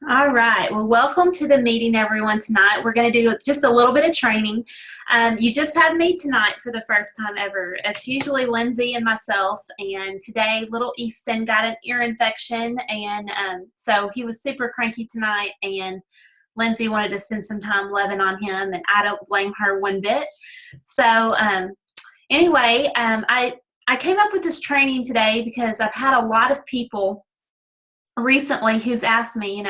All right. Well, welcome to the meeting, everyone. Tonight, we're going to do just a little bit of training. You just have me tonight for the first time ever. It's usually Lindsay and myself, and today, little Easton got an ear infection, and so he was super cranky tonight, and Lindsay wanted to spend some time loving on him, and I don't blame her one bit. So anyway, I came up with this training today because I've had a lot of people recently who's asked me,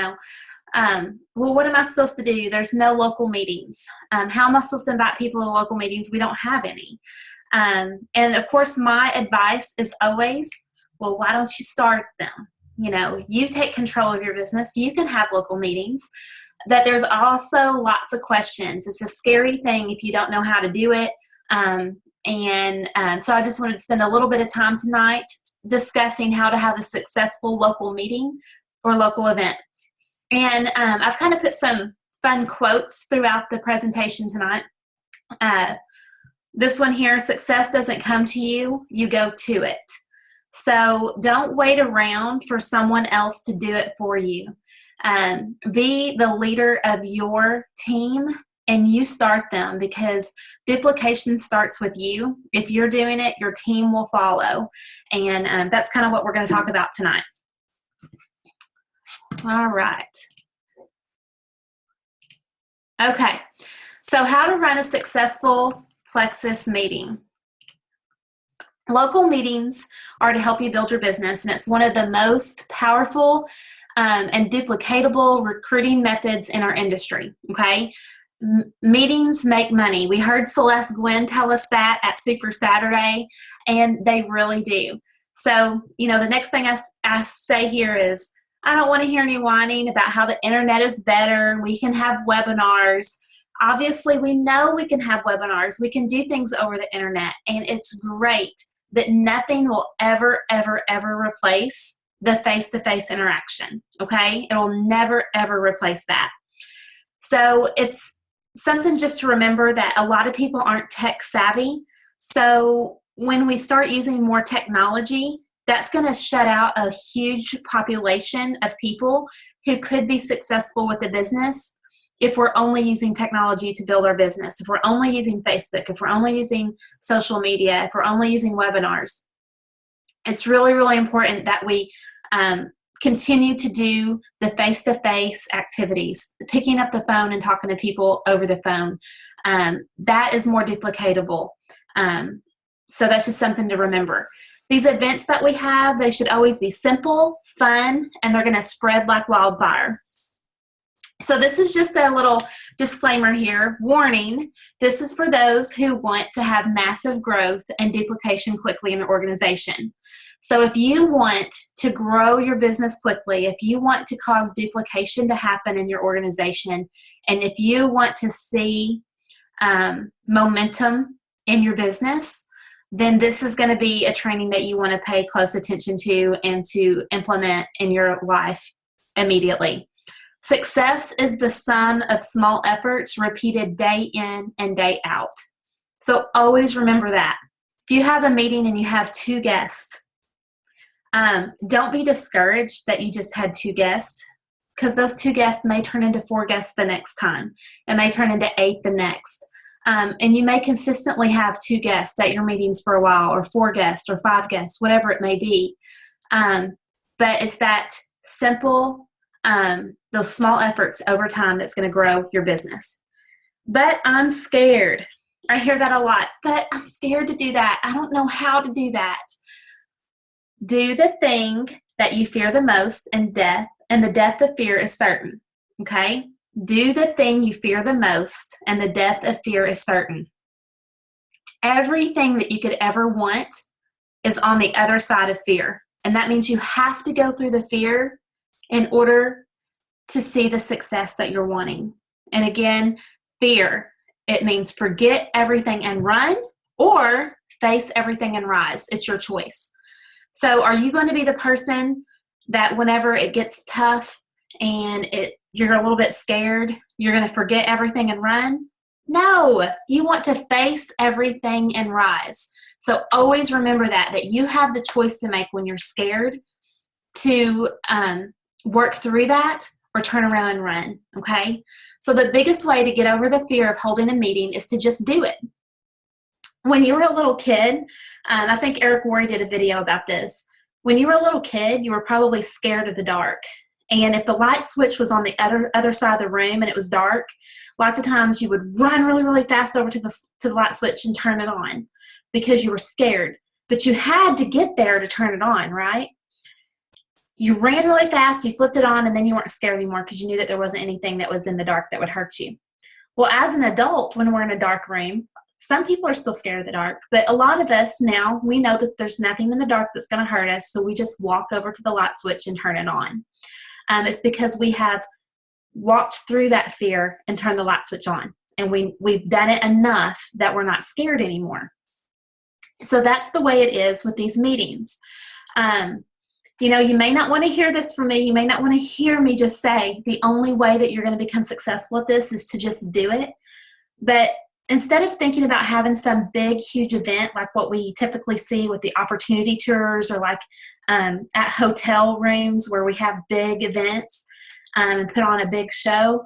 well, what am I supposed to do? There's no local meetings. How am I supposed to invite people to local meetings? We don't have any. And of course, my advice is always, well, why don't you start them? You take control of your business. You can have local meetings. But there's also lots of questions. It's a scary thing if you don't know how to do it. So I just wanted to spend a little bit of time tonight discussing how to have a successful local meeting or local event. And I've kind of put some fun quotes throughout the presentation tonight. This one here, success doesn't come to you, you go to it. So don't wait around for someone else to do it for you. Be the leader of your team and you start them, because duplication starts with you. If you're doing it, your team will follow. And that's kind of what we're going to talk about tonight. All right. Okay. So how to run a successful Plexus meeting. Local meetings are to help you build your business, and it's one of the most powerful and duplicatable recruiting methods in our industry. Okay. Meetings make money. We heard Celeste Gwynn tell us that at Super Saturday, and they really do. So, the next thing I say here is, I don't want to hear any whining about how the internet is better. We can have webinars. Obviously, we know we can have webinars. We can do things over the internet, and it's great, but nothing will ever, ever, ever replace the face-to-face interaction, okay? It will never, ever replace that. So it's something just to remember that a lot of people aren't tech savvy. So when we start using more technology, that's going to shut out a huge population of people who could be successful with the business if we're only using technology to build our business, if we're only using Facebook, if we're only using social media, if we're only using webinars. It's really, really important that we continue to do the face-to-face activities, picking up the phone and talking to people over the phone. That is more duplicatable. So that's just something to remember. These events that we have, they should always be simple, fun, and they're going to spread like wildfire. So this is just a little disclaimer here. Warning, this is for those who want to have massive growth and duplication quickly in their organization. So if you want to grow your business quickly, if you want to cause duplication to happen in your organization, and if you want to see momentum in your business, then this is going to be a training that you want to pay close attention to and to implement in your life immediately. Success is the sum of small efforts repeated day in and day out. So always remember that. If you have a meeting and you have 2 guests, don't be discouraged that you just had 2 guests, because those 2 guests may turn into 4 guests the next time. It may turn into 8 the next. And you may consistently have 2 guests at your meetings for a while, or 4 guests, or 5 guests, whatever it may be. But it's that simple, those small efforts over time that's going to grow your business. But I'm scared. I hear that a lot. But I'm scared to do that. I don't know how to do that. Do the thing that you fear the most, and the death of fear is certain. Okay? Do the thing you fear the most, and the death of fear is certain. Everything that you could ever want is on the other side of fear. And that means you have to go through the fear in order to see the success that you're wanting. And again, fear, it means forget everything and run, or face everything and rise. It's your choice. So are you going to be the person that whenever it gets tough and you're a little bit scared, you're going to forget everything and run? No, you want to face everything and rise. So always remember that you have the choice to make when you're scared to work through that, or turn around and run, okay? So the biggest way to get over the fear of holding a meeting is to just do it. When you were a little kid, I think Eric Worre did a video about this. When you were a little kid, you were probably scared of the dark. And if the light switch was on the other side of the room and it was dark, lots of times you would run really, really fast over to the light switch and turn it on because you were scared. But you had to get there to turn it on, right? You ran really fast, you flipped it on, and then you weren't scared anymore because you knew that there wasn't anything that was in the dark that would hurt you. Well, as an adult, when we're in a dark room, some people are still scared of the dark, but a lot of us now, we know that there's nothing in the dark that's going to hurt us, so we just walk over to the light switch and turn it on. It's because we have walked through that fear and turned the light switch on, and we've done it enough that we're not scared anymore. So that's the way it is with these meetings. You know, you may not want to hear this from me. You may not want to hear me just say the only way that you're going to become successful at this is to just do it. But instead of thinking about having some big, huge event like what we typically see with the opportunity tours or like at hotel rooms where we have big events and put on a big show,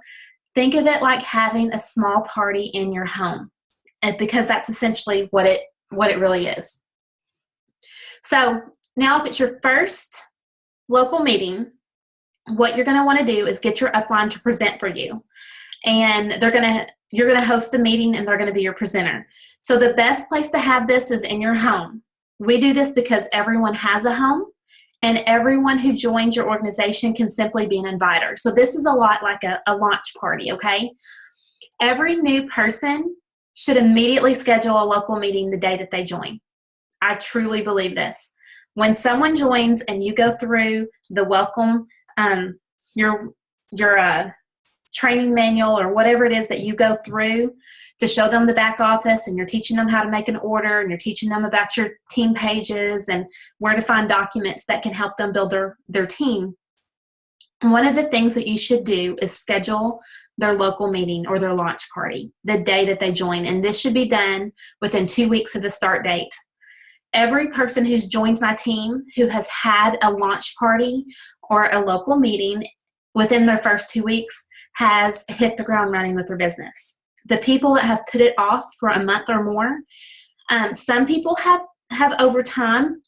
think of it like having a small party in your home, because that's essentially what it really is. So now if it's your first local meeting, what you're going to want to do is get your upline to present for you. And you're going to host the meeting and they're going to be your presenter. So the best place to have this is in your home. We do this because everyone has a home and everyone who joins your organization can simply be an inviter. So this is a lot like a launch party, okay? Every new person should immediately schedule a local meeting the day that they join. I truly believe this. When someone joins and you go through the welcome, your training manual or whatever it is that you go through to show them the back office, and you're teaching them how to make an order, and you're teaching them about your team pages and where to find documents that can help them build their team. One of the things that you should do is schedule their local meeting or their launch party the day that they join, and this should be done within 2 weeks of the start date. Every person who's joined my team who has had a launch party or a local meeting within their first 2 weeks has hit the ground running with their business. The people that have put it off for a month or more, some people have over time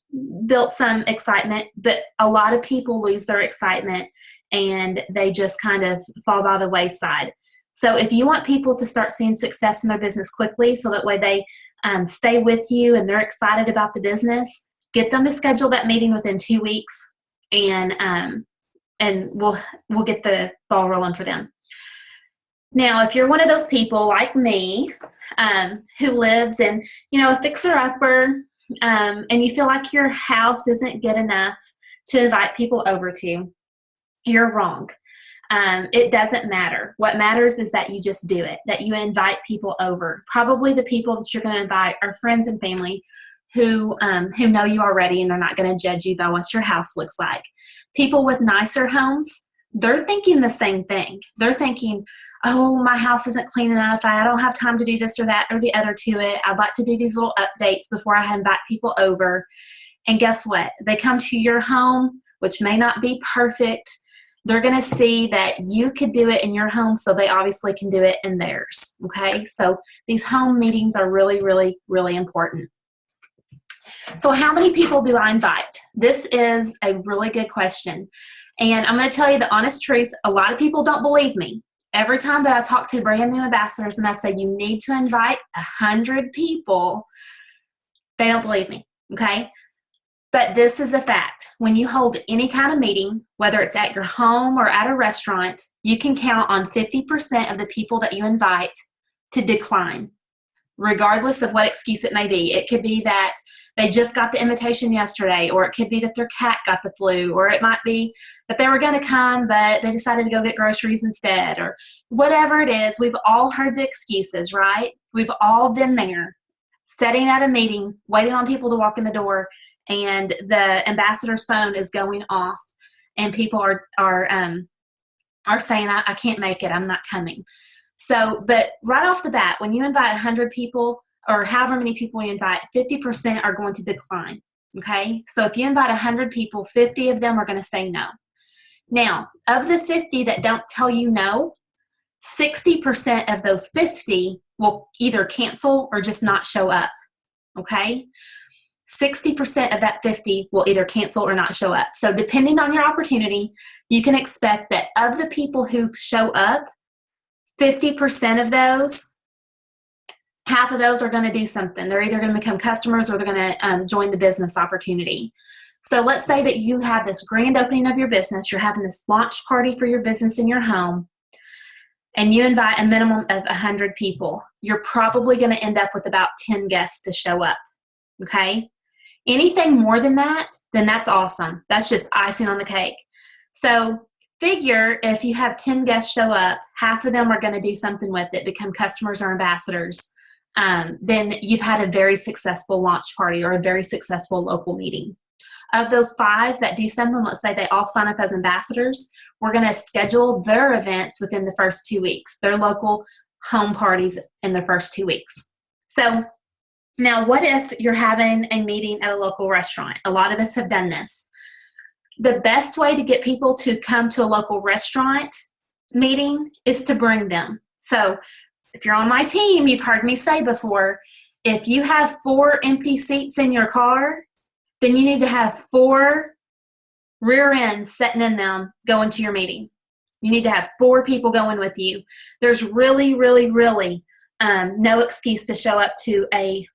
built some excitement, but a lot of people lose their excitement and they just kind of fall by the wayside. So if you want people to start seeing success in their business quickly, so that way they stay with you and they're excited about the business, get them to schedule that meeting within 2 weeks, and we'll get the ball rolling for them. Now, if you're one of those people like me who lives in, a fixer-upper, and you feel like your house isn't good enough to invite people over to, you're wrong. It doesn't matter. What matters is that you just do it, that you invite people over. Probably the people that you're going to invite are friends and family who know you already, and they're not going to judge you by what your house looks like. People with nicer homes, they're thinking the same thing. They're thinking, oh, my house isn't clean enough. I don't have time to do this or that or the other to it. I'd like to do these little updates before I invite people over. And guess what? They come to your home, which may not be perfect. They're going to see that you could do it in your home, so they obviously can do it in theirs, okay? So these home meetings are really, really, really important. So how many people do I invite? This is a really good question. And I'm going to tell you the honest truth. A lot of people don't believe me. Every time that I talk to brand new ambassadors and I say, you need to invite 100 people, they don't believe me, okay? But this is a fact. When you hold any kind of meeting, whether it's at your home or at a restaurant, you can count on 50% of the people that you invite to decline, regardless of what excuse it may be. It could be that they just got the invitation yesterday, or it could be that their cat got the flu, or it might be that they were going to come, but they decided to go get groceries instead, or whatever it is. We've all heard the excuses, right? We've all been there, sitting at a meeting, waiting on people to walk in the door, and the ambassador's phone is going off, and people are saying, I can't make it, I'm not coming. So, but right off the bat, when you invite 100 people, or however many people you invite, 50% are going to decline, okay? So if you invite 100 people, 50 of them are going to say no. Now, of the 50 that don't tell you no, 60% of those 50 will either cancel or just not show up, okay? 60% of that 50 will either cancel or not show up. So depending on your opportunity, you can expect that of the people who show up, 50% of those, half of those are going to do something. They're either going to become customers or they're going to join the business opportunity. So let's say that you have this grand opening of your business, you're having this launch party for your business in your home, and you invite a minimum of 100 people. You're probably going to end up with about 10 guests to show up, okay? Anything more than that, then that's awesome. That's just icing on the cake. So figure if you have 10 guests show up, half of them are going to do something with it, become customers or ambassadors. Then you've had a very successful launch party or a very successful local meeting. Of those 5 that do something, let's say they all sign up as ambassadors, we're going to schedule their events within the first 2 weeks, their local home parties in the first 2 weeks. So now what if you're having a meeting at a local restaurant? A lot of us have done this. The best way to get people to come to a local restaurant meeting is to bring them. So if you're on my team, you've heard me say before, if you have 4 empty seats in your car, then you need to have 4 rear ends sitting in them going to your meeting. You need to have 4 people going with you. There's really, really, really no excuse to show up to a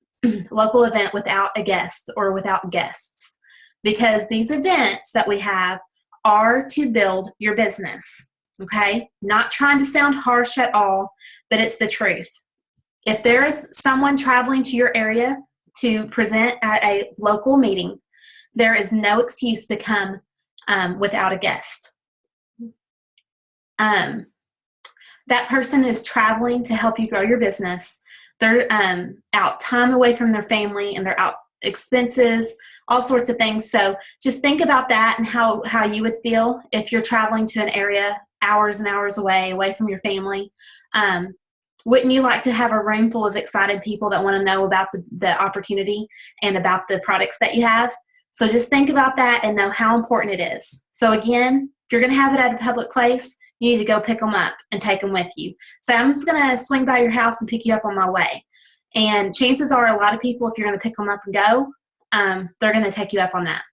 local event without a guest or without guests, because these events that we have are to build your business, okay? Not trying to sound harsh at all, but it's the truth. If there is someone traveling to your area to present at a local meeting, there is no excuse to come without a guest. That person is traveling to help you grow your business. They're out time away from their family, and they're out expenses, all sorts of things. So just think about that and how you would feel if you're traveling to an area hours and hours away from your family. Wouldn't you like to have a room full of excited people that want to know about the opportunity and about the products that you have? So just think about that and know how important it is. So again, if you're going to have it at a public place, you need to go pick them up and take them with you. So I'm just going to swing by your house and pick you up on my way. And chances are a lot of people, if you're going to pick them up and go, they're going to take you up on that.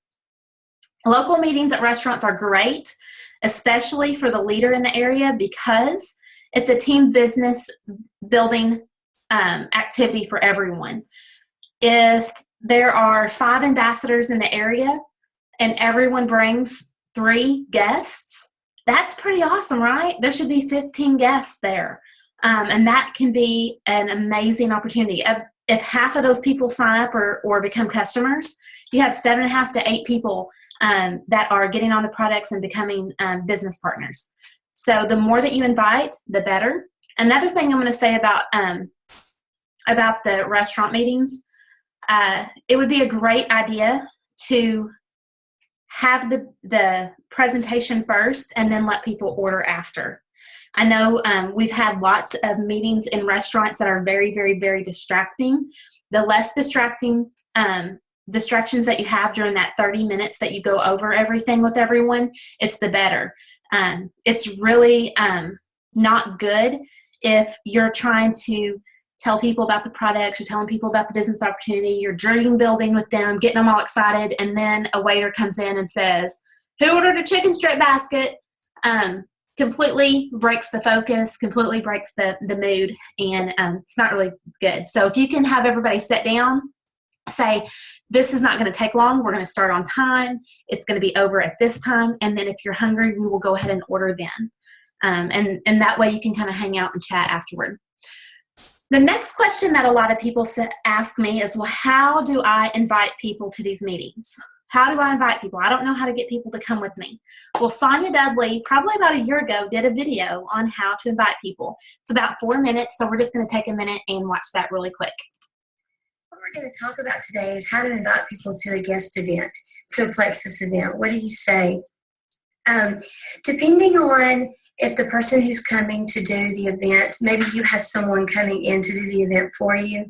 Local meetings at restaurants are great, especially for the leader in the area, because it's a team business building activity for everyone. If there are 5 ambassadors in the area and everyone brings 3 guests, that's pretty awesome, right? There should be 15 guests there. And that can be an amazing opportunity. If half of those people sign up or become customers, you have 7.5 to 8 people that are getting on the products and becoming business partners. So the more that you invite, the better. Another thing I'm going to say about the restaurant meetings, it would be a great idea to have the presentation first and then let people order after. I know we've had lots of meetings in restaurants that are very, very, very distracting. The less distracting distractions that you have during that 30 minutes that you go over everything with everyone, it's the better. It's really not good if you're trying to tell people about the products, you're telling people about the business opportunity, you're dream building with them, getting them all excited, and then a waiter comes in and says, "Who ordered a chicken strip basket?" Completely breaks the focus, completely breaks the mood, and it's not really good. So if you can have everybody sit down, say, this is not going to take long, we're going to start on time, it's going to be over at this time, and then if you're hungry, we will go ahead and order then. And that way you can kind of hang out and chat afterward. The next question that a lot of people ask me is, well, how do I invite people to these meetings? How do I invite people? I don't know how to get people to come with me. Well, Sonia Dudley, probably about a year ago, did a video on how to invite people. It's about 4 minutes, so we're just going to take a minute and watch that really quick. What we're going to talk about today is how to invite people to a guest event, to a Plexus event. What do you say? Depending on if the person who's coming to do the event, maybe you have someone coming in to do the event for you,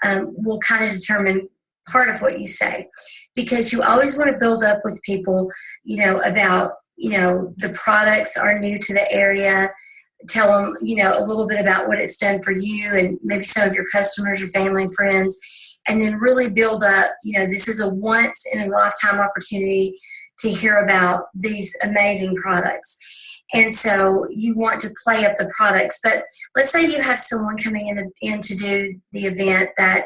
will kind of determine part of what you say, because you always want to build up with people, about the products are new to the area. Tell them, a little bit about what it's done for you and maybe some of your customers or family and friends, and then really build up, this is a once in a lifetime opportunity to hear about these amazing products. And so you want to play up the products. But let's say you have someone coming in to do the event that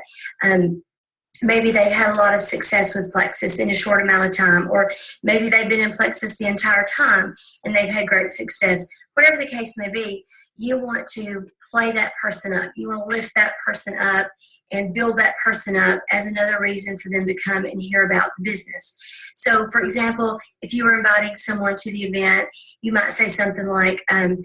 maybe they've had a lot of success with Plexus in a short amount of time, or maybe they've been in Plexus the entire time and they've had great success. Whatever the case may be, you want to play that person up. You want to lift that person up and build that person up as another reason for them to come and hear about the business. So, for example, if you were inviting someone to the event, you might say something like, I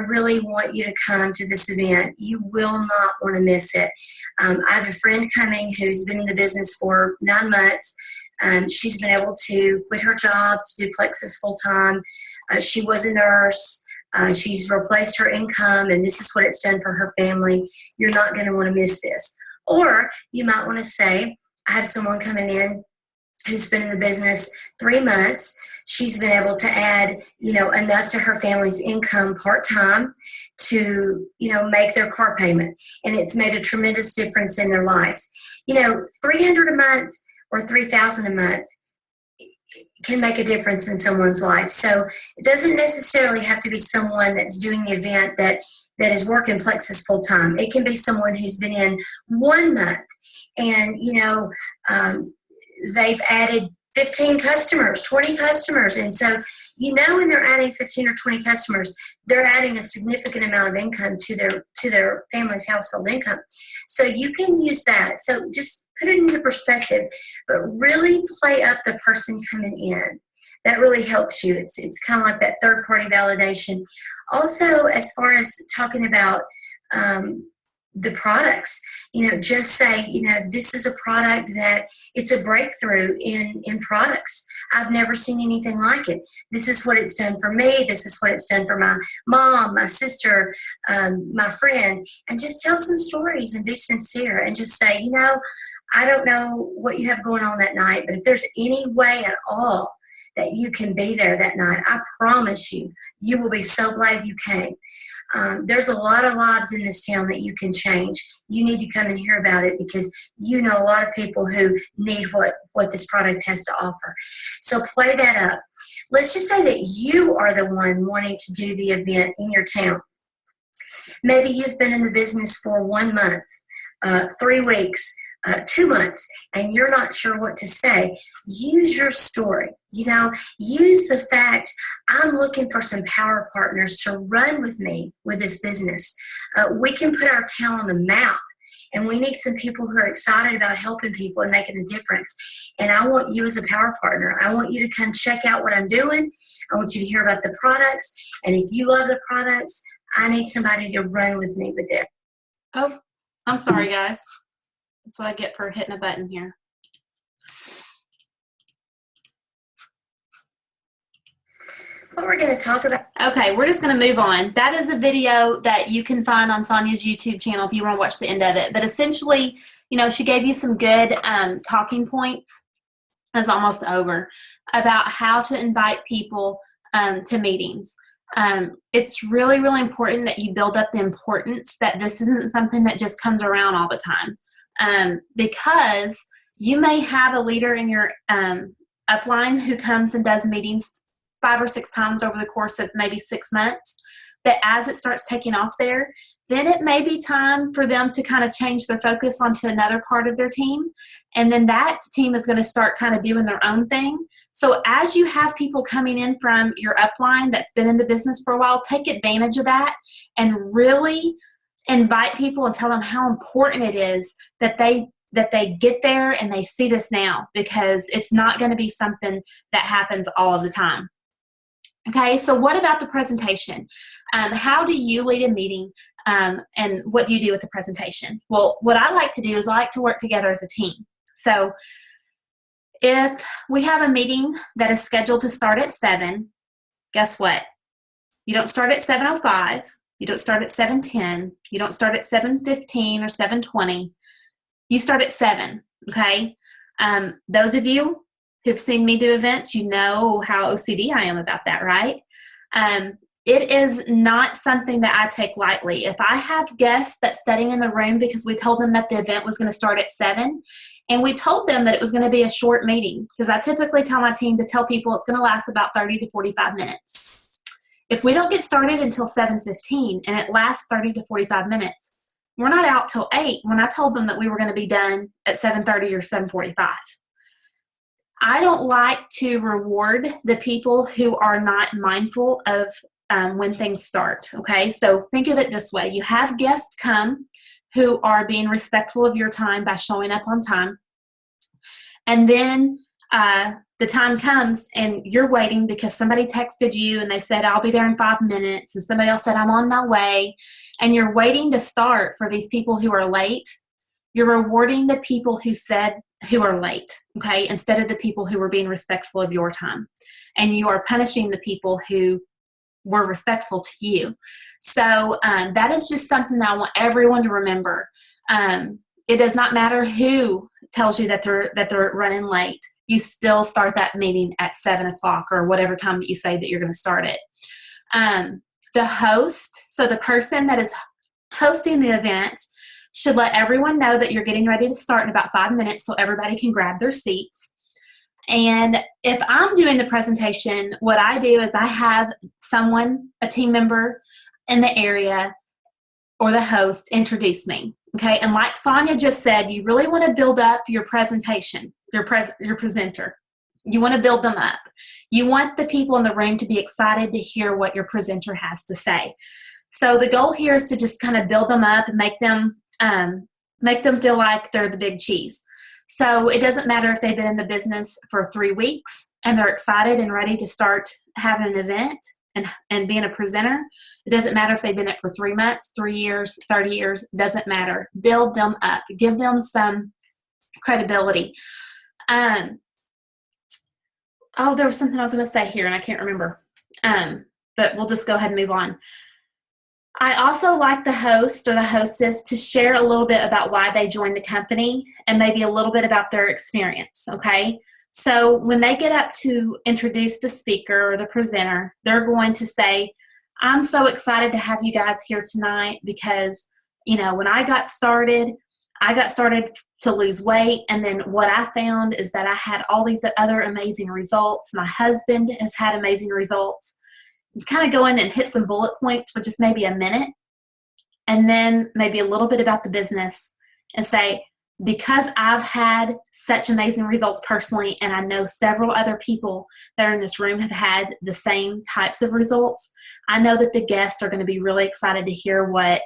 really want you to come to this event. You will not want to miss it. I have a friend coming who's been in the business for 9 months. She's been able to quit her job to do Plexus full time. She was a nurse. She's replaced her income, and this is what it's done for her family. You're not going to want to miss this. Or you might want to say, I have someone coming in who's been in the business 3 months. She's been able to add, enough to her family's income part-time to, make their car payment. And it's made a tremendous difference in their life. $300 a month or $3,000 a month can make a difference in someone's life. So it doesn't necessarily have to be someone that's doing the event that is working Plexus full time. It can be someone who's been in 1 month and, they've added 15 customers, 20 customers. And so, when they're adding 15 or 20 customers, they're adding a significant amount of income to their family's household income. So you can use that. So just put it into perspective, but really play up the person coming in. That really helps you. It's kind of like that third-party validation. Also, as far as talking about the products, just say, this is a product that it's a breakthrough in products. I've never seen anything like it. This is what it's done for me. This is what it's done for my mom, my sister, my friend. And just tell some stories and be sincere and just say, I don't know what you have going on that night, but if there's any way at all that you can be there that night, I promise you, you will be so glad you came. There's a lot of lives in this town that you can change. You need to come and hear about it because you know a lot of people who need what this product has to offer. So play that up. Let's just say that you are the one wanting to do the event in your town. Maybe you've been in the business for 1 month, 3 weeks, 2 months, and you're not sure what to say. Use your story. Use the fact, I'm looking for some power partners to run with me with this business. We can put our town on the map, and we need some people who are excited about helping people and making a difference. And I want you as a power partner. I want you to come check out what I'm doing. I want you to hear about the products. And if you love the products, I need somebody to run with me with it. Oh, I'm sorry, guys. That's what I get for hitting a button here. What we're going to talk about. Okay, we're just going to move on. That is a video that you can find on Sonia's YouTube channel if you want to watch the end of it. But essentially, she gave you some good talking points. It's almost over about how to invite people to meetings. It's really, really important that you build up the importance that this isn't something that just comes around all the time. Because you may have a leader in your upline who comes and does meetings 5 or 6 times over the course of maybe 6 months. But as it starts taking off there, then it may be time for them to kind of change their focus onto another part of their team. And then that team is going to start kind of doing their own thing. So as you have people coming in from your upline that's been in the business for a while, take advantage of that and really invite people and tell them how important it is that they get there and they see this now, because it's not going to be something that happens all of the time. Okay, so what about the presentation? How do you lead a meeting, and what do you do with the presentation? Well, what I like to do is I like to work together as a team. So if we have a meeting that is scheduled to start at 7, guess what? You don't start at 7:05. You don't start at 7:10. You don't start at 7:15 or 7:20. You start at 7, okay? Those of you who've seen me do events, you know how OCD I am about that, right? It is not something that I take lightly. If I have guests that's sitting in the room because we told them that the event was going to start at 7, and we told them that it was going to be a short meeting, because I typically tell my team to tell people it's going to last about 30 to 45 minutes. If we don't get started until 7:15 and it lasts 30 to 45 minutes, we're not out till 8 when I told them that we were going to be done at 7:30 or 7:45. I don't like to reward the people who are not mindful of when things start, okay? So think of it this way. You have guests come who are being respectful of your time by showing up on time. And then the time comes and you're waiting because somebody texted you and they said, I'll be there in 5 minutes. And somebody else said, I'm on my way. And you're waiting to start for these people who are late. You're rewarding the people who are late, okay, instead of the people who were being respectful of your time. And you are punishing the people who were respectful to you. So that is just something that I want everyone to remember. It does not matter who tells you that they're running late. You still start that meeting at 7 o'clock or whatever time that you say that you're going to start it. The host, so the person that is hosting the event, should let everyone know that you're getting ready to start in about 5 minutes so everybody can grab their seats. And if I'm doing the presentation, what I do is I have someone, a team member in the area or the host, introduce me. Okay, and like Sonia just said, you really want to build up your presentation, your presenter. You want to build them up. You want the people in the room to be excited to hear what your presenter has to say. So the goal here is to just kind of build them up and make them feel like they're the big cheese. So it doesn't matter if they've been in the business for 3 weeks and they're excited and ready to start having an event and being a presenter. It doesn't matter if they've been in it for 3 months, 3 years, 30 years, doesn't matter. Build them up. Give them some credibility. There was something I was going to say here and I can't remember. But we'll just go ahead and move on. I also like the host or the hostess to share a little bit about why they joined the company and maybe a little bit about their experience, okay? So when they get up to introduce the speaker or the presenter, they're going to say, I'm so excited to have you guys here tonight because, when I got started to lose weight, and then what I found is that I had all these other amazing results. My husband has had amazing results. You kind of go in and hit some bullet points for just maybe a minute, and then maybe a little bit about the business and say, because I've had such amazing results personally, and I know several other people that are in this room have had the same types of results, I know that the guests are going to be really excited to hear what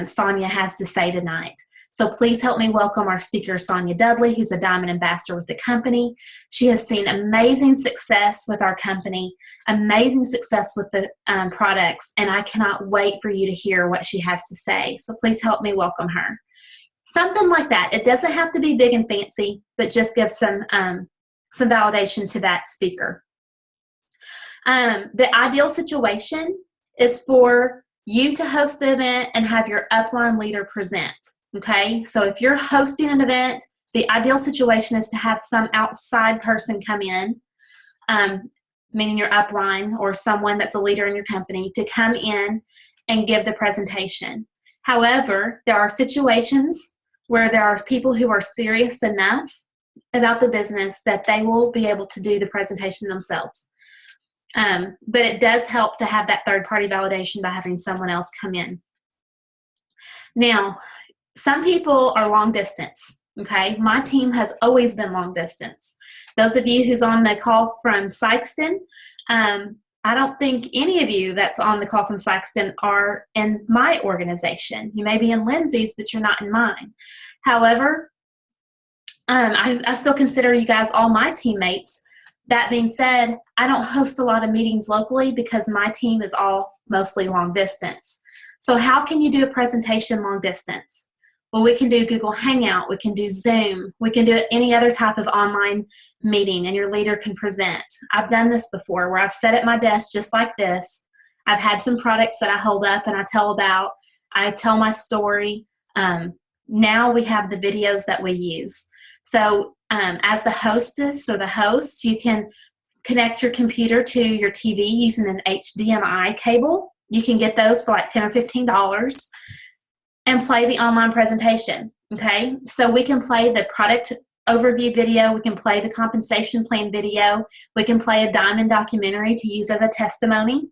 Sonia has to say tonight. So please help me welcome our speaker, Sonia Dudley, who's a Diamond Ambassador with the company. She has seen amazing success with our company, amazing success with the products, and I cannot wait for you to hear what she has to say. So please help me welcome her. Something like that. It doesn't have to be big and fancy, but just give some validation to that speaker. The ideal situation is for you to host the event and have your upline leader present. Okay, so if you're hosting an event, the ideal situation is to have some outside person come in, meaning your upline or someone that's a leader in your company, to come in and give the presentation. However, there are situations where there are people who are serious enough about the business that they will be able to do the presentation themselves. But it does help to have that third-party validation by having someone else come in. Now, some people are long distance, okay? My team has always been long distance. Those of you who's on the call from Sikeston, I don't think any of you that's on the call from Sikeston are in my organization. You may be in Lindsay's, but you're not in mine. However, I still consider you guys all my teammates. That being said, I don't host a lot of meetings locally because my team is all mostly long distance. So how can you do a presentation long distance? Well, we can do Google Hangout, we can do Zoom, we can do any other type of online meeting, and your leader can present. I've done this before where I've sat at my desk just like this. I've had some products that I hold up and I tell my story. Now we have the videos that we use. So as the hostess or the host, you can connect your computer to your TV using an HDMI cable. You can get those for like $10 or $15 and play the online presentation, okay? So we can play the product overview video, we can play the compensation plan video, we can play a Diamond documentary to use as a testimony.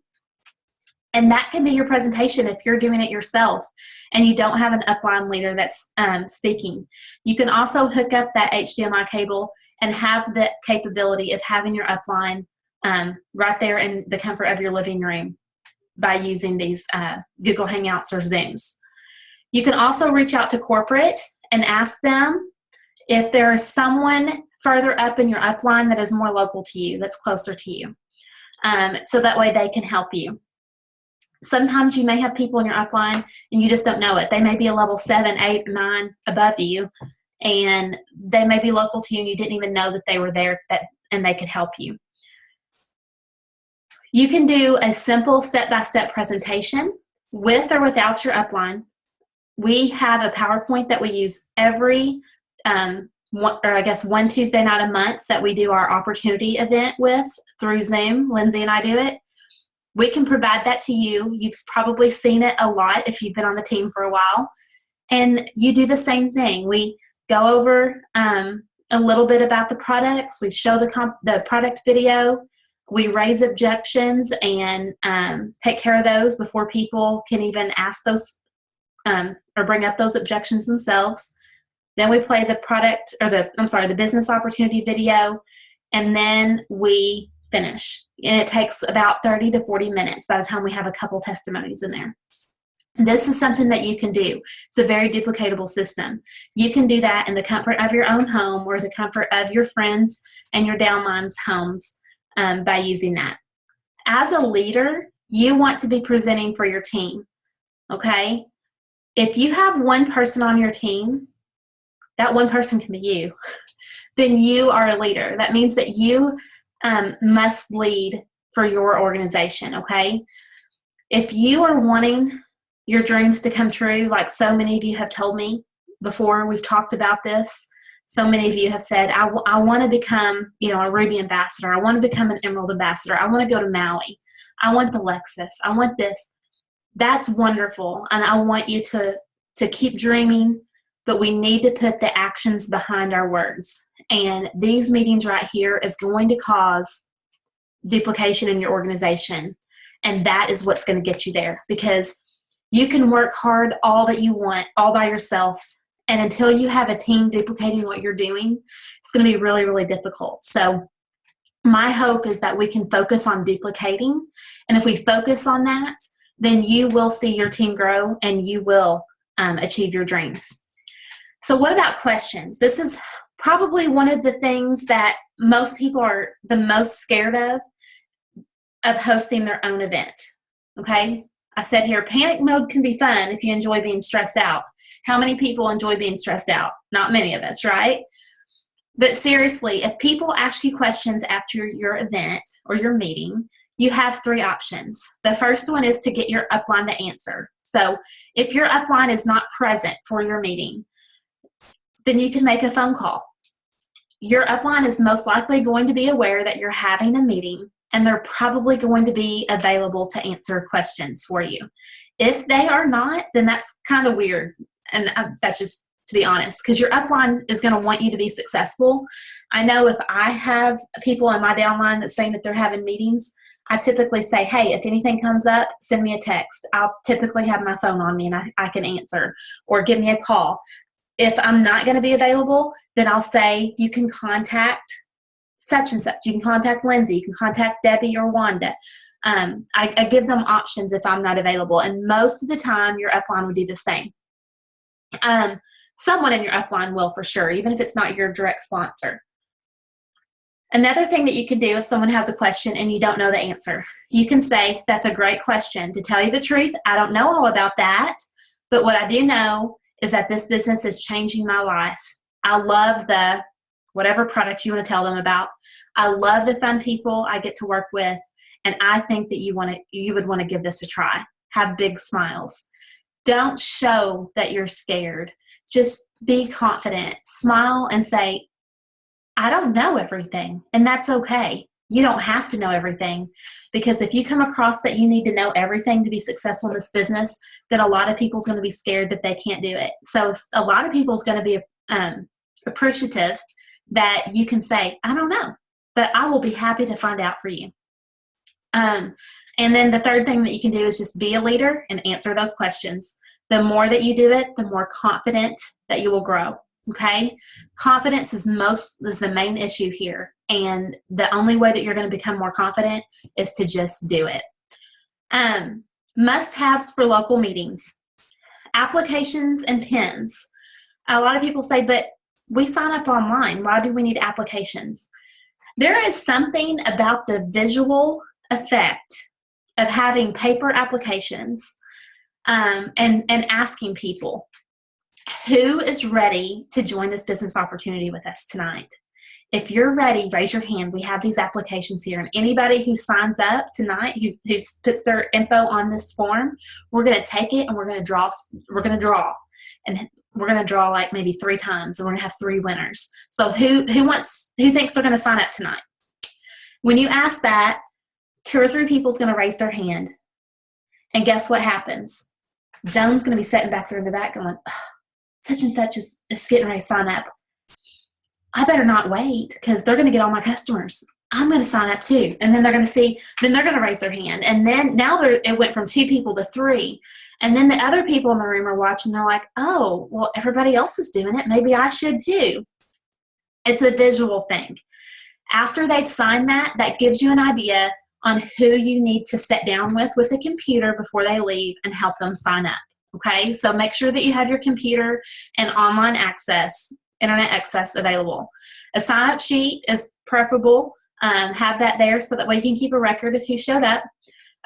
And that can be your presentation if you're doing it yourself and you don't have an upline leader that's speaking. You can also hook up that HDMI cable and have the capability of having your upline right there in the comfort of your living room by using these Google Hangouts or Zooms. You can also reach out to corporate and ask them if there's someone further up in your upline that is more local to you, that's closer to you, so that way they can help you. Sometimes you may have people in your upline and you just don't know it. They may be a level 7, 8, 9 above you, and they may be local to you and you didn't even know that they were there and they could help you. You can do a simple step-by-step presentation with or without your upline. We have a PowerPoint that we use every, one Tuesday night a month that we do our opportunity event with through Zoom. Lindsay and I do it. We can provide that to you. You've probably seen it a lot if you've been on the team for a while. And you do the same thing. We go over a little bit about the products. We show the product video. We raise objections and take care of those before people can even ask those or bring up those objections themselves. Then we play the business opportunity video, and then we finish. And it takes about 30 to 40 minutes by the time we have a couple testimonies in there. This is something that you can do. It's a very duplicatable system. You can do that in the comfort of your own home or the comfort of your friends and your downline's homes by using that. As a leader, you want to be presenting for your team, okay? If you have one person on your team, that one person can be you. Then you are a leader. That means that you must lead for your organization, okay? If you are wanting your dreams to come true, like so many of you have told me before, we've talked about this, so many of you have said, I want to become, a Ruby ambassador. I want to become an Emerald ambassador. I want to go to Maui. I want the Lexus. I want this. That's wonderful, and I want you to keep dreaming, but we need to put the actions behind our words. And these meetings right here is going to cause duplication in your organization, and that is what's going to get you there, because you can work hard all that you want all by yourself, and until you have a team duplicating what you're doing, it's going to be really, really difficult. So my hope is that we can focus on duplicating, and if we focus on that, then you will see your team grow and you will achieve your dreams. So what about questions? This is probably one of the things that most people are the most scared of hosting their own event, okay? I said here, panic mode can be fun if you enjoy being stressed out. How many people enjoy being stressed out? Not many of us, right? But seriously, if people ask you questions after your event or your meeting, you have 3 options. The first one is to get your upline to answer. So if your upline is not present for your meeting, then you can make a phone call. Your upline is most likely going to be aware that you're having a meeting, and they're probably going to be available to answer questions for you. If they are not, then that's kind of weird, and that's just to be honest, because your upline is going to want you to be successful. I know if I have people in my downline that's saying that they're having meetings, I typically say, hey, if anything comes up, send me a text. I'll typically have my phone on me and I can answer, or give me a call. If I'm not going to be available, then I'll say you can contact such and such. You can contact Lindsay. You can contact Debbie or Wanda. I give them options if I'm not available, and most of the time your upline will do the same. Someone in your upline will for sure, even if it's not your direct sponsor. Another thing that you can do if someone has a question and you don't know the answer, you can say, that's a great question. To tell you the truth, I don't know all about that, but what I do know is that this business is changing my life. I love the whatever product you want to tell them about. I love the fun people I get to work with, and I think that you would want to give this a try. Have big smiles. Don't show that you're scared. just be confident, smile, and say, I don't know everything, and that's okay. You don't have to know everything, because if you come across that you need to know everything to be successful in this business, then a lot of people's going to be scared that they can't do it. So a lot of people's going to be appreciative that you can say, I don't know, but I will be happy to find out for you. And then the third thing that you can do is just be a leader and answer those questions. The more that you do it, the more confident that you will grow. Okay? Confidence is the main issue here. And the only way that you're going to become more confident is to just do it. Must-haves for local meetings. Applications and pins. A lot of people say, but we sign up online. Why do we need applications? There is something about the visual effect of having paper applications and asking people, who is ready to join this business opportunity with us tonight? If you're ready, raise your hand. We have these applications here. And anybody who signs up tonight, who puts their info on this form, we're going to take it and we're going to draw. And we're going to draw like maybe 3 times, and we're going to have 3 winners. So who thinks they're going to sign up tonight? When you ask that, 2 or 3 people's going to raise their hand. And guess what happens? Joan's going to be sitting back there in the back going, oh, such and such is getting ready to sign up. I better not wait, because they're going to get all my customers. I'm going to sign up too. And then they're going to see, then they're going to raise their hand. And then now it went from 2 people to 3. And then the other people in the room are watching. They're like, oh, well, everybody else is doing it. Maybe I should too. It's a visual thing. After they've signed that gives you an idea on who you need to sit down with the computer before they leave and help them sign up. Okay, so make sure that you have your computer and online access, internet access available. A sign-up sheet is preferable. Have that there so that way you can keep a record of who showed up.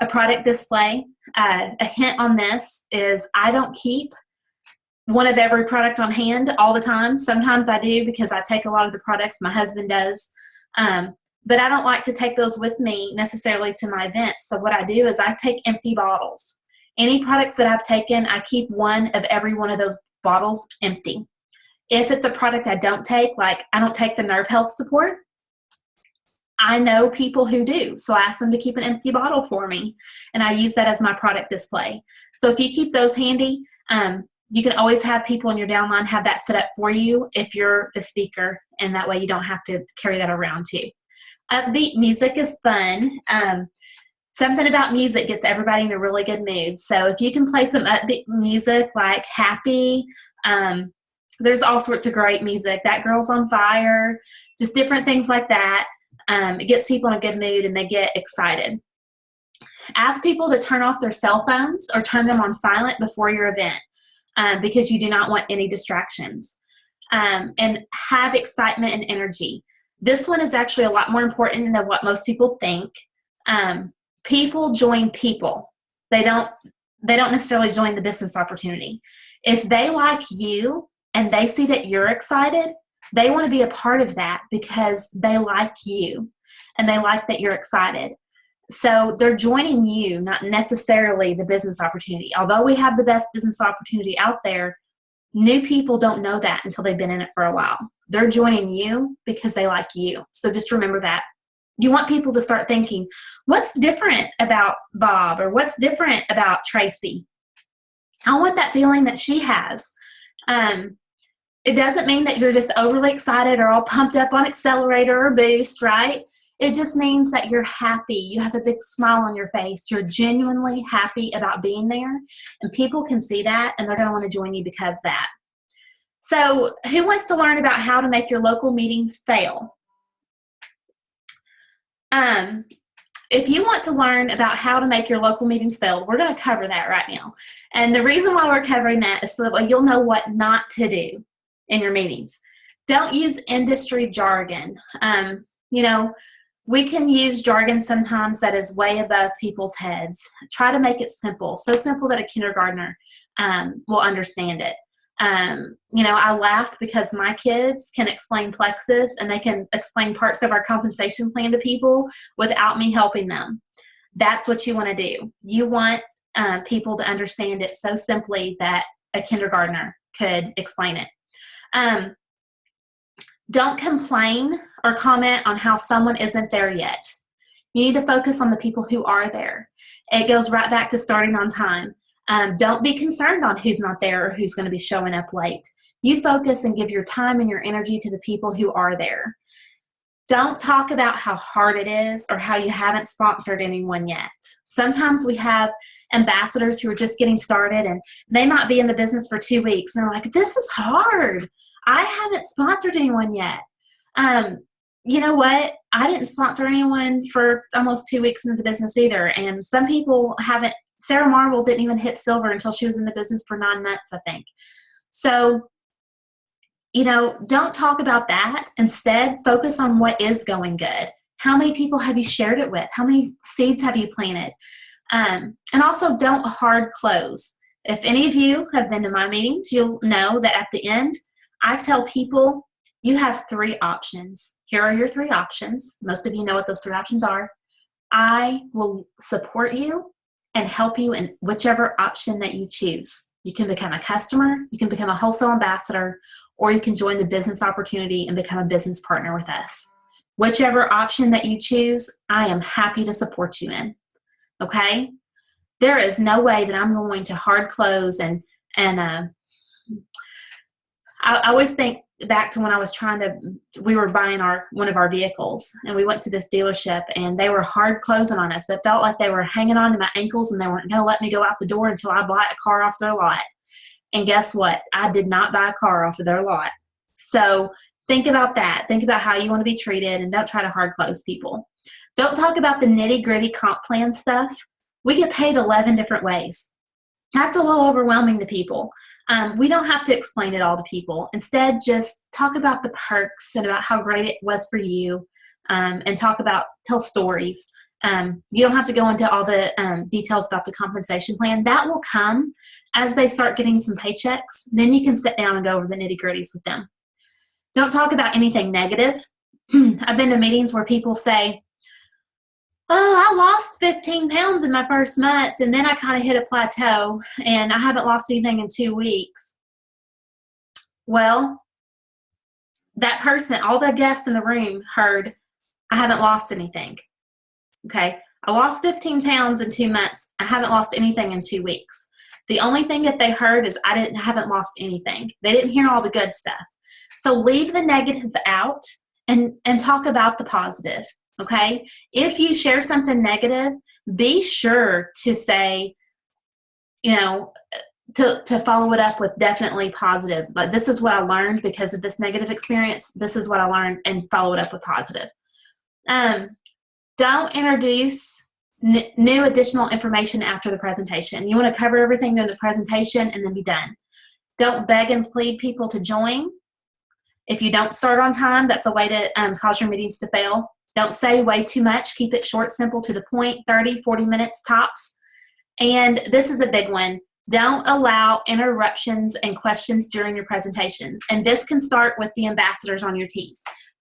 A product display. A hint on this is I don't keep one of every product on hand all the time. Sometimes I do, because I take a lot of the products. My husband does. But I don't like to take those with me necessarily to my events. So what I do is I take empty bottles. Any products that I've taken, I keep one of every one of those bottles empty. If it's a product I don't take, like I don't take the Nerve Health Support, I know people who do. So I ask them to keep an empty bottle for me, and I use that as my product display. So if you keep those handy, you can always have people in your downline have that set up for you if you're the speaker, and that way you don't have to carry that around too. Upbeat music is fun. Something about music gets everybody in a really good mood. So if you can play some upbeat music like Happy, there's all sorts of great music. That Girl's on Fire, just different things like that. It gets people in a good mood and they get excited. Ask people to turn off their cell phones or turn them on silent before your event, because you do not want any distractions. And have excitement and energy. This one is actually a lot more important than what most people think. People join people. They don't necessarily join the business opportunity. If they like you and they see that you're excited, they want to be a part of that because they like you and they like that you're excited. So they're joining you, not necessarily the business opportunity. Although we have the best business opportunity out there, new people don't know that until they've been in it for a while. They're joining you because they like you. So just remember that. You want people to start thinking, what's different about Bob, or what's different about Tracy? I want that feeling that she has. It doesn't mean that you're just overly excited or all pumped up on Accelerator or Boost, right? It just means that you're happy. You have a big smile on your face. You're genuinely happy about being there, and people can see that, and they're going to want to join you because of that. So who wants to learn about how to make your local meetings fail? If you want to learn about how to make your local meetings fail, we're going to cover that right now. And the reason why we're covering that is so that you'll know what not to do in your meetings. Don't use industry jargon. We can use jargon sometimes that is way above people's heads. Try to make it simple, so simple that a kindergartner will understand it. I laugh because my kids can explain Plexus and they can explain parts of our compensation plan to people without me helping them. That's what you want to do. You want people to understand it so simply that a kindergartner could explain it. Don't complain or comment on how someone isn't there yet. You need to focus on the people who are there. It goes right back to starting on time. Don't be concerned on who's not there or who's going to be showing up late. You focus and give your time and your energy to the people who are there. Don't talk about how hard it is or how you haven't sponsored anyone yet. Sometimes we have ambassadors who are just getting started and they might be in the business for 2 weeks and they're like, this is hard. I haven't sponsored anyone yet. You know what? I didn't sponsor anyone for almost 2 weeks into the business either. And some people haven't. Sarah Marvel didn't even hit silver until she was in the business for 9 months, I think. So, don't talk about that. Instead, focus on what is going good. How many people have you shared it with? How many seeds have you planted? And also, don't hard close. If any of you have been to my meetings, you'll know that at the end, I tell people, you have 3 options. Here are your 3 options. Most of you know what those 3 options are. I will support you and help you in whichever option that you choose. You can become a customer, you can become a wholesale ambassador, or you can join the business opportunity and become a business partner with us. Whichever option that you choose, I am happy to support you in. Okay? There is no way that I'm going to hard close and I always think back to when I was we were buying one of our vehicles and we went to this dealership and they were hard closing on us. It felt like they were hanging on to my ankles and they weren't going to let me go out the door until I bought a car off their lot. And guess what? I did not buy a car off of their lot. So think about that. Think about how you want to be treated and don't try to hard close people. Don't talk about the nitty gritty comp plan stuff. We get paid 11 different ways. That's a little overwhelming to people. We don't have to explain it all to people. Instead, just talk about the perks and about how great it was for you, and tell stories. You don't have to go into all the details about the compensation plan. That will come as they start getting some paychecks. Then you can sit down and go over the nitty-gritties with them. Don't talk about anything negative. I've been to meetings where people say, oh, I lost 15 pounds in my first month, and then I kind of hit a plateau, and I haven't lost anything in 2 weeks. Well, that person, all the guests in the room heard, I haven't lost anything. Okay, I lost 15 pounds in 2 months. I haven't lost anything in 2 weeks. The only thing that they heard is I haven't lost anything. They didn't hear all the good stuff. So leave the negative out and talk about the positive. Okay, if you share something negative, be sure to say, to follow it up with definitely positive. But this is what I learned because of this negative experience. This is what I learned, and follow it up with positive. Don't introduce new additional information after the presentation. You want to cover everything during the presentation and then be done. Don't beg and plead people to join. If you don't start on time, that's a way to cause your meetings to fail. Don't say way too much. Keep it short, simple, to the point, 30, 40 minutes tops. And this is a big one. Don't allow interruptions and questions during your presentations. And this can start with the ambassadors on your team.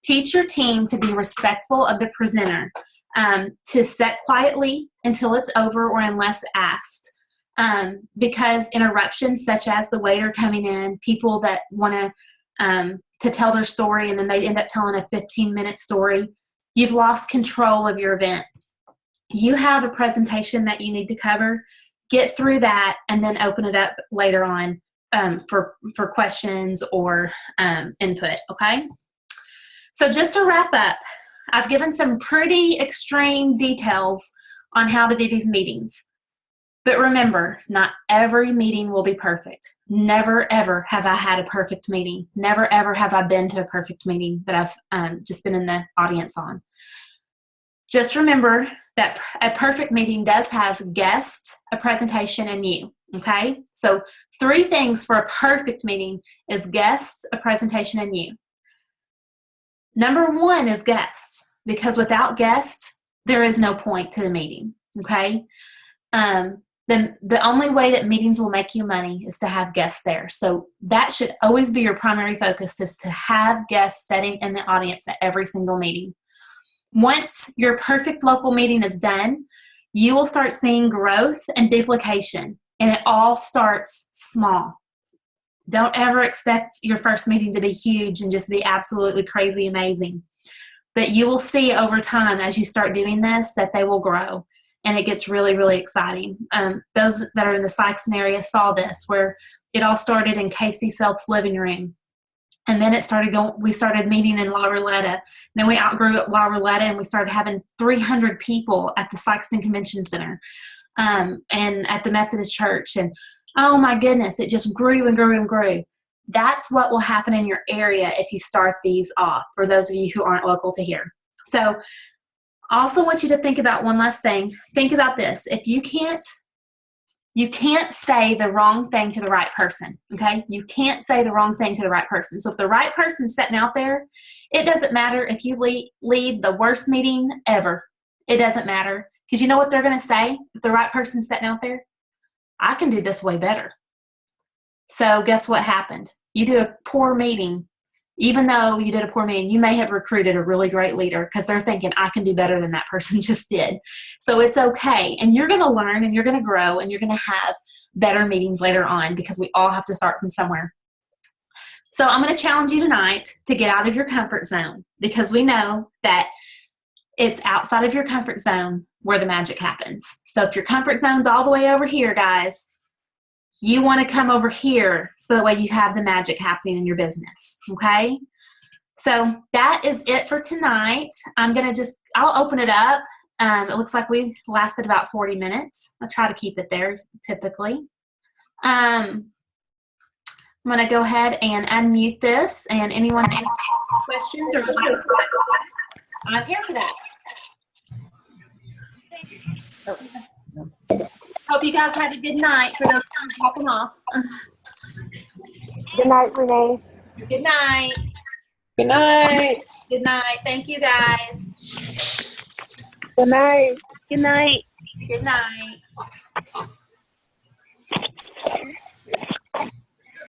Teach your team to be respectful of the presenter, to sit quietly until it's over or unless asked. Because interruptions such as the waiter coming in, people that want to tell their story and then they end up telling a 15-minute story, you've lost control of your event. You have a presentation that you need to cover. Get through that and then open it up later on for questions or input, okay? So just to wrap up, I've given some pretty extreme details on how to do these meetings. But remember, not every meeting will be perfect. Never, ever have I had a perfect meeting. Never, ever have I been to a perfect meeting that I've just been in the audience on. Just remember that a perfect meeting does have guests, a presentation, and you, okay? So 3 things for a perfect meeting is guests, a presentation, and you. Number 1 is guests, because without guests, there is no point to the meeting, okay? The only way that meetings will make you money is to have guests there. So that should always be your primary focus, is to have guests sitting in the audience at every single meeting. Once your perfect local meeting is done, you will start seeing growth and duplication, and it all starts small. Don't ever expect your first meeting to be huge and just be absolutely crazy amazing. But you will see over time as you start doing this that they will grow, and it gets really, really exciting. Those that are in the Sikeston area saw this, where it all started in Casey Self's living room. And then we started meeting in La Roletta. Then we outgrew La Roletta, and we started having 300 people at the Sikeston Convention Center and at the Methodist Church. And oh my goodness, it just grew and grew and grew. That's what will happen in your area if you start these off, for those of you who aren't local to here. So also want you to think about one last thing. Think about this. If you can't say the wrong thing to the right person, okay? You can't say the wrong thing to the right person. So if the right person's sitting out there, it doesn't matter if you lead the worst meeting ever. It doesn't matter, because you know what they're going to say if the right person's sitting out there? I can do this way better. So guess what happened? You do a poor meeting. Even though you did a poor meeting, you may have recruited a really great leader because they're thinking, I can do better than that person just did. So it's okay. And you're going to learn, and you're going to grow, and you're going to have better meetings later on, because we all have to start from somewhere. So I'm going to challenge you tonight to get out of your comfort zone, because we know that it's outside of your comfort zone where the magic happens. So if your comfort zone's all the way over here, guys, you want to come over here so that way you have the magic happening in your business, okay? So that is it for tonight. I'll open it up. It looks like we lasted about 40 minutes. I'll try to keep it there typically. I'm going to go ahead and unmute this, and anyone have questions or I'm here for that. Oh. Hope you guys had a good night for those times hopping off. Good night, Renee. Good night. Good night. Good night. Thank you, guys. Good night. Good night. Good night.